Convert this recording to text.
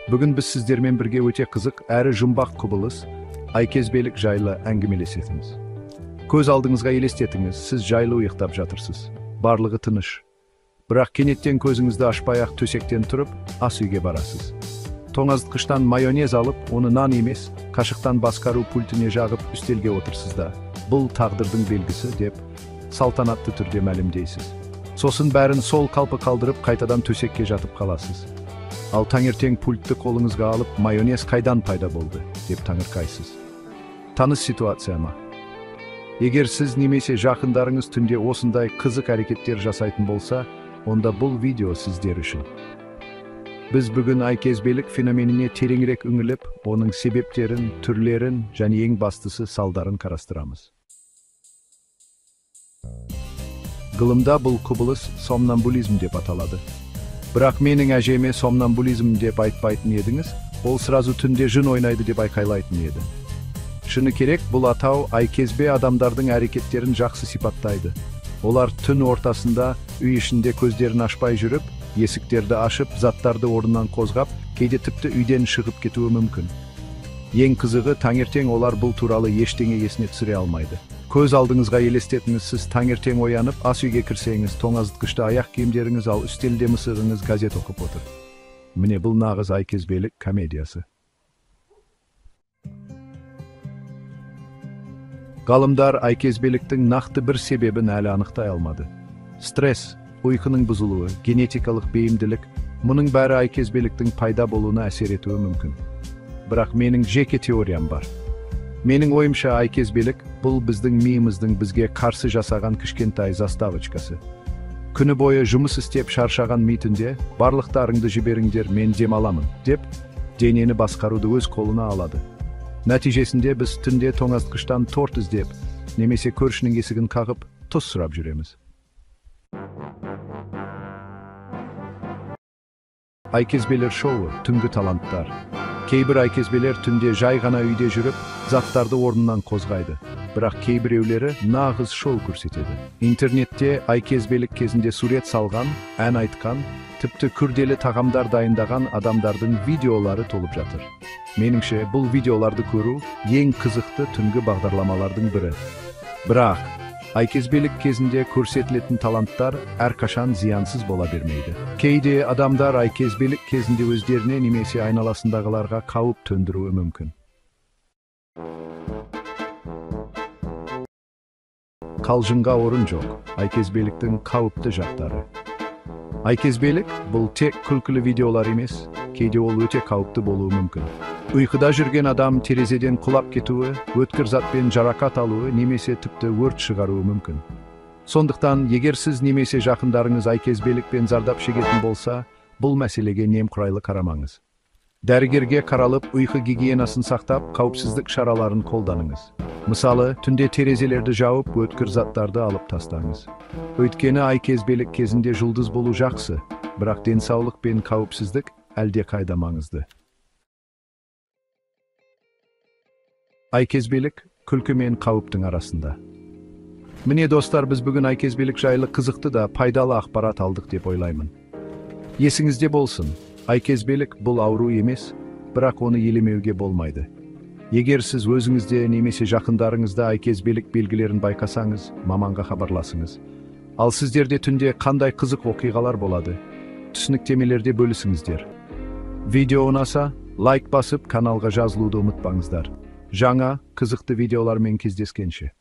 Бүгін біз сіздермен бірге өте қызық әрі жұмбақ құбылыс айкезбелік жайлы әңгімелесетіміз. Көз алдыңызға елестетіңіз, сіз жайлы ұйықтап жатырсыз. Барлығы тыныш. Бірақ кенеттен көзіңізді ашпай-ақ төсектен тұрып, ас үйге барасыз. Тоңазытқыштан майонез алып, оны нан емес, қашықтан басқару пультіне жағып үстелге отырсыз да. Бұл тағдырдың белгісі деп салтанатты түрде мәлімдейсіз. Сосын бәрін сол қалпы қалдырып, қайтадан төсекке жатып қаласыз. Ал таңертең пультті қолыңызға алып, майонез қайдан пайда болды деп таңырқайсыз. Таныс ситуация ма? Егер сіз немесе жақындарыңыз түнде осындай қызық әрекеттер жасайтын болса, онда бұл видео сіздер үшін. Біз бүгін айкезбелік феноменіне тереңірек үңіліп, оның себептерін, түрлерін және ең бастысы салдарын қарастырамыз. Ғылымда бұл құбылыс сомнамбулизм деп аталады. Бірақ менің әжеме сомнамбулизм деп айтпайтын едіңіз, ол сразу түнде жын ойнайды деп айқайлайтын еді. Шыны керек, бұл атау айкезбе адамдардың әрекеттерін жақсы сипаттайды. Олар түн ортасында үй ішінде көздерін ашпай жүріп, есіктерді ашып, заттарды орнынан қозғап, кейде тіпті үйден шығып кетуі мүмкін. Ең қызығы, таңертең олар бұл туралы ештеңе есіне түсіре алмайды. Көз алдыңызға елестетіңіз, сіз таңертең оянып, ас үйге кірсеңіз, тоңазытқышта аяқ киімдеріңіз, ал үстелде мысығыңыз газет оқып отыр. Міне бұл нағыз айкезбелік комедиясы. Ғалымдар айкезбеліктің нақты бір себебін әлі анықтай алмады. Стресс, ұйқының бұзылуы, генетикалық бейімділік, мұның бәрі айкезбеліктің пайда болуына әсер етуі мүмкін. Бірақ менің жеке теориям бар. Менің ойымша айкезбелік бұл біздің миымыздың бізге қарсы жасаған кішкентай заставочкасы. Күні бойы жұмыс істеп шаршаған ми түнде барлықтарыңды жіберіңдер, мен демаламын деп денені басқаруды өз қолына алады. Нәтижесінде біз түнде тоңазытқыштан торт іздеп, немесе көршінің есігін қағып, тұз сұрап жүреміз. Айкезбелер шоуы, түнгі таланттар. Кейбір айкезбелер түнде жай ғана үйде жүріп, заттарды орнынан қозғайды. Бірақ кейбіреулері нағыз шоу көрсетеді. Интернетте айкезбелік кезінде сурет салған, ән айтқан, тіпті күрделі тағамдар дайындаған адамдардың видеолары толып жатыр. Меніңше, бұл видеоларды көру ең қызықты түнгі бағдарламалардың бірі. Бірақ айкезбелік кезінде көрсетілетін таланттар әрқашан зиянсыз бола бермейді. Кейде адамдар айкезбелік кезінде өздеріне немесе айналасындағыларға қауіп төндіруі мүмкін. Қалжыңға орын жоқ. Айкезбеліктің қауіпті жақтары. Айкезбелік бұл тек күлкілі видеолар емес, кейде ол өте қауіпті болуы мүмкін. Ұйқыда жүрген адам терезеден құлап кетуі, өткір затпен жарақат алуы, немесе тіпті өрт шығаруы мүмкін. Сондықтан, егер сіз немесе жақындарыңыз айкезбелікпен зардап шегетін болса, бұл мәселеге немқұрайлы қарамаңыз. Дәрігерге қаралып, ұйқы гигиенасын сақтап, қауіпсіздік шараларын қолданыңыз. Мысалы, түнде терезелерді жауып, өткір заттарды алып тастаңыз. Өйткені айкезбелік кезінде жұлдыз болу жақсы, бірақ денсаулық пен қауіпсіздік әлде қайда маңызды. Айкезбелік күлкі мен қауіптің арасында. Міне достар, біз бүгін айкезбелік жайлы қызықты да пайдалы ақпарат алдық деп ойлаймын. Есіңізде болсын, айкезбелік бұл ауру емес, бірақ оны елемеуге болмайды. Егер сіз өзіңізде немесе жақындарыңызда айкезбелік белгілерін байқасаңыз, маманға хабарласыңыз. Ал сіздерде түнде қандай қызық оқиғалар болады? Түсініктемелерде бөлісіңіздер. Видео ұнаса, лайк басып, каналға жазылуды ұмытпаңыздар. Жаңа, қызықты видеолармен кездескенше.